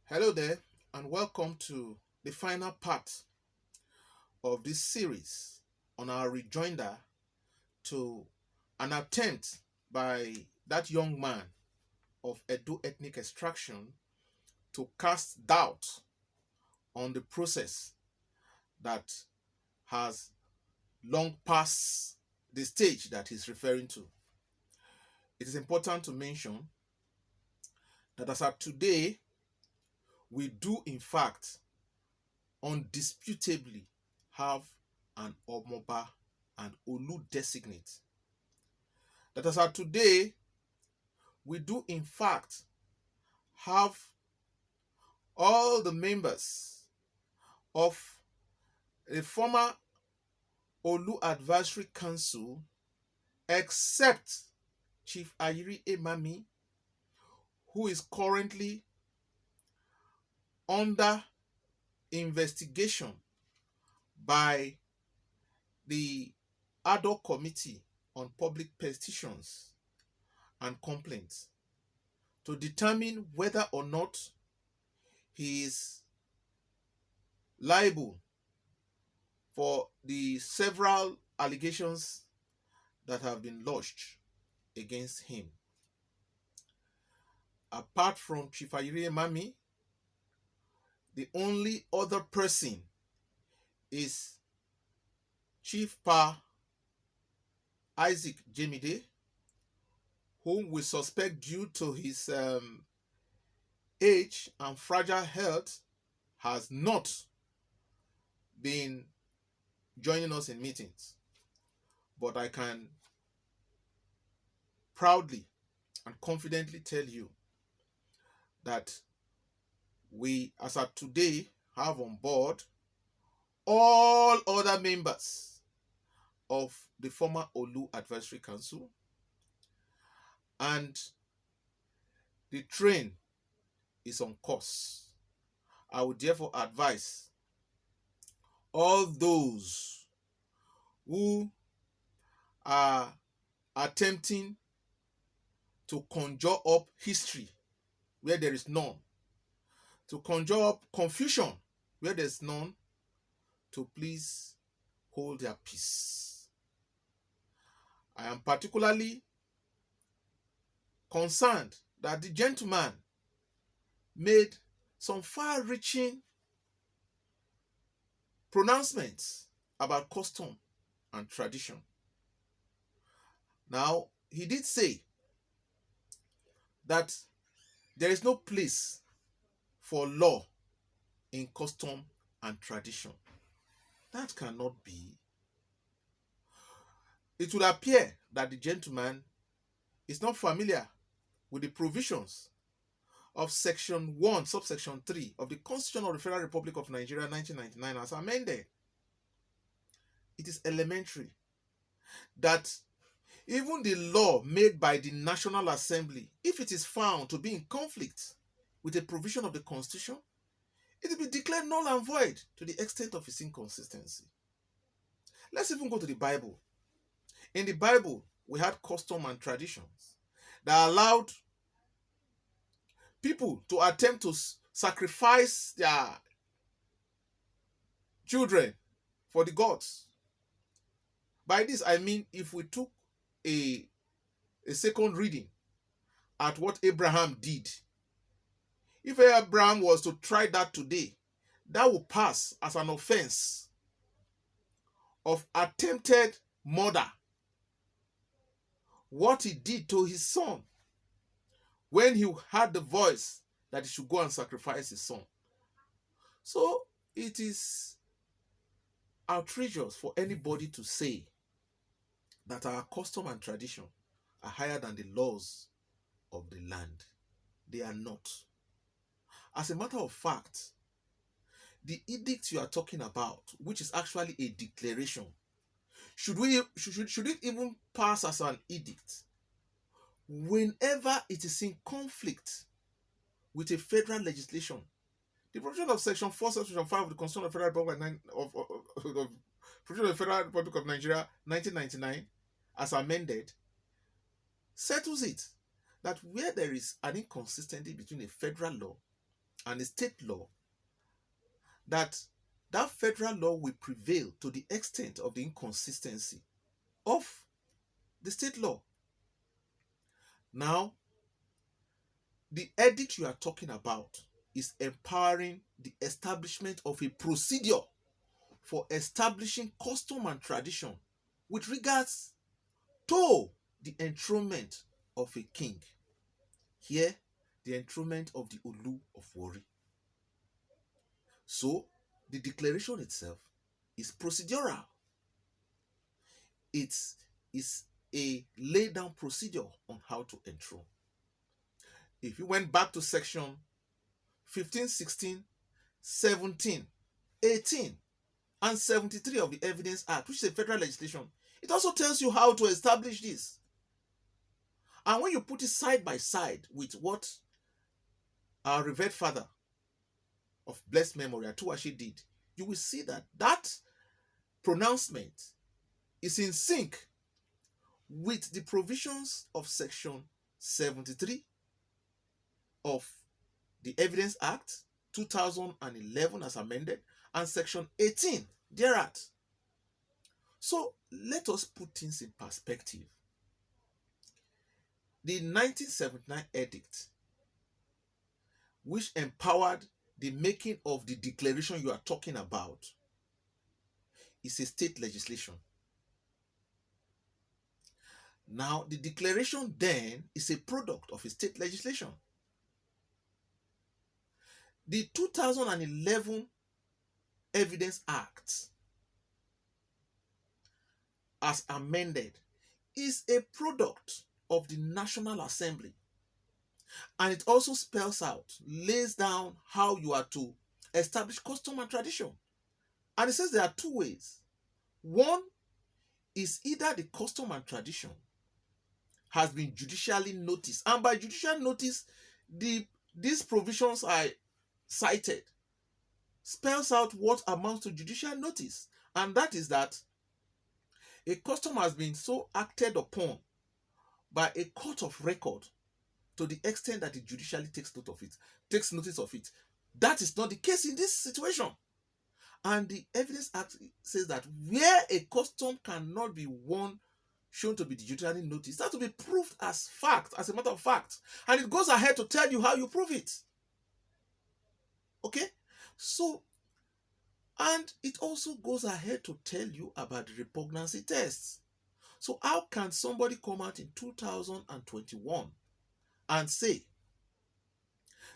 Hello there, and welcome to the final part of this series on our rejoinder to an attempt by that young man of Edo ethnic extraction to cast doubt on the process that has long passed the stage that he's referring to. It is important to mention that as of today, we do in fact undisputably have an Omoba and Olu designate. That as of today, we do in fact have all the members of a former Olu Advisory Council except Chief Ayiri Emami, who is currently under investigation by the ad hoc committee on public petitions and complaints to determine whether or not he is liable for the several allegations that have been lodged against him. Apart from Chief Ayiri Emami, the only other person is Chief Pa Isaac Jemide, whom we suspect due to his age and fragile health has not been joining us in meetings. But I can proudly and confidently tell you that we, as of today, have on board all other members of the former Olu Advisory Council, and the train is on course. I would therefore advise all those who are attempting to conjure up history where there is none, to conjure up confusion where there is none, to please hold their peace. I am particularly concerned that the gentleman made some far-reaching pronouncements about custom and tradition. Now, he did say that there is no place for law in custom and tradition. That cannot be. It would appear that the gentleman is not familiar with the provisions of Section 1, Subsection 3 of the Constitution of the Federal Republic of Nigeria 1999 as amended. It is elementary that even the law made by the National Assembly, if it is found to be in conflict with a provision of the Constitution, it will be declared null and void to the extent of its inconsistency. Let's even go to the Bible. In the Bible, we had custom and traditions that allowed people to attempt to sacrifice their children for the gods. By this, I mean if we took a second reading at what Abraham did, if Abraham was to try that today, that would pass as an offense of attempted murder. What he did to his son when he had the voice that he should go and sacrifice his son. So it is outrageous for anybody to say that our custom and tradition are higher than the laws of the land. They are not. As a matter of fact, the edict you are talking about, which is actually a declaration, should it even pass as an edict whenever it is in conflict with a federal legislation? The provision of Section 4, Section 5 of the Constitution of the Federal Republic of the Federal Republic of Nigeria 1999, as amended, settles it that where there is an inconsistency between a federal law and a state law, that federal law will prevail to the extent of the inconsistency of the state law. Now, the edict you are talking about is empowering the establishment of a procedure for establishing custom and tradition with regards to the enthronement of a king. Here, the enthronement of the Olu of Warri. So, the declaration itself is procedural. It is a laid down procedure on how to enthrone. If you went back to section 15, 16, 17, 18, and 73 of the Evidence Act, which is a federal legislation, it also tells you how to establish this. And when you put it side by side with what our revered father of blessed memory, Atuashi, did, you will see that that pronouncement is in sync with the provisions of section 73 of the Evidence Act 2011 as amended, and section 18 thereat. So let us put things in perspective. The 1979 edict, which empowered the making of the declaration you are talking about, is a state legislation. Now, the declaration then is a product of a state legislation. The 2011 Evidence Act, as amended, is a product of the National Assembly. And it also spells out, lays down how you are to establish custom and tradition. And it says there are two ways. One is either the custom and tradition has been judicially noticed. And by judicial notice, these provisions are cited, spells out what amounts to judicial notice. And that is that a custom has been so acted upon by a court of record to the extent that it judicially takes notice of it. That is not the case in this situation. And the Evidence Act says that where a custom cannot be shown to be judicially noticed, that will be proved as fact, as a matter of fact. And it goes ahead to tell you how you prove it. Okay? So, and it also goes ahead to tell you about the repugnancy tests. So how can somebody come out in 2021 and say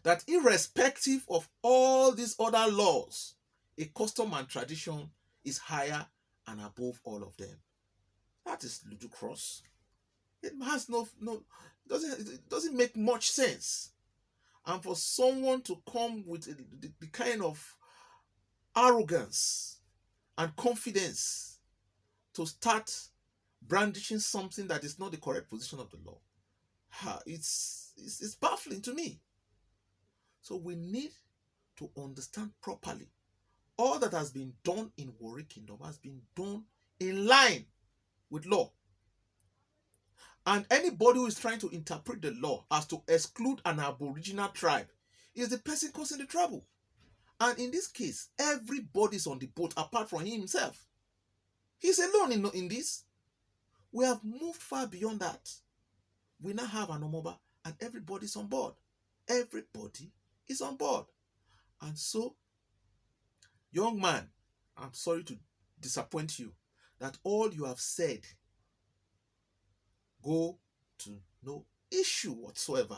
that irrespective of all these other laws, a custom and tradition is higher and above all of them? That is ludicrous. It has it doesn't make much sense. And for someone to come with the kind of arrogance and confidence to start brandishing something that is not the correct position of the law, it's baffling to me. So we need to understand properly all that has been done in Warri Kingdom has been done in line with law. And anybody who is trying to interpret the law as to exclude an aboriginal tribe is the person causing the trouble. And in this case, everybody's on the boat apart from himself. He's alone in this. We have moved far beyond that. We now have an Omoba and everybody's on board. Everybody is on board. And so, young man, I'm sorry to disappoint you, that all you have said go to no issue whatsoever.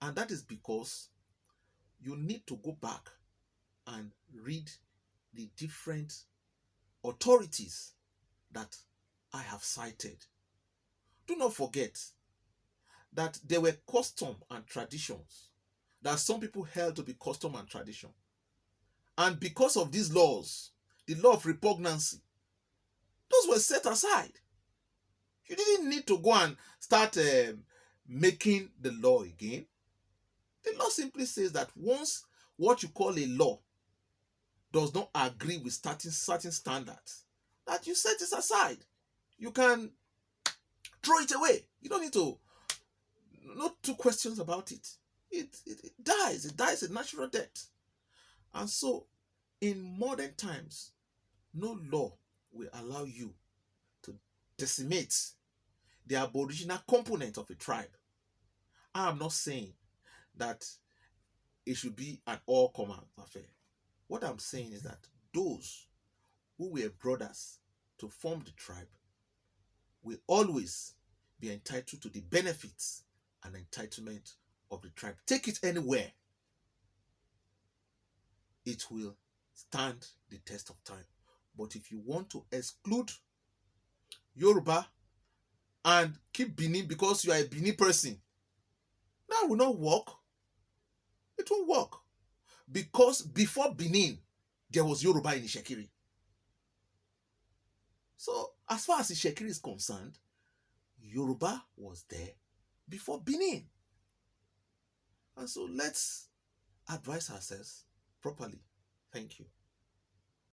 And that is because you need to go back and read the different authorities that I have cited. Do not forget that there were custom and traditions that some people held to be custom and tradition. And because of these laws, the law of repugnancy, those were set aside. You didn't need to go and start making the law again. The law simply says that once what you call a law does not agree with certain standards, that you set it aside. You can throw it away. You don't need to, not two questions about it. it dies. It dies a natural death. And so, in modern times, no law will allow you to decimate the aboriginal component of a tribe. I am not saying that it should be an all common affair. What I'm saying is that those who were brothers to form the tribe will always be entitled to the benefits and entitlement of the tribe. Take it anywhere, it will stand the test of time. But if you want to exclude Yoruba and keep Benin because you are a Benin person, that will not work. It won't work. Because before Benin, there was Yoruba in Ishekiri. So, as far as Ishekiri is concerned, Yoruba was there before Benin. And so let's advise ourselves properly. Thank you.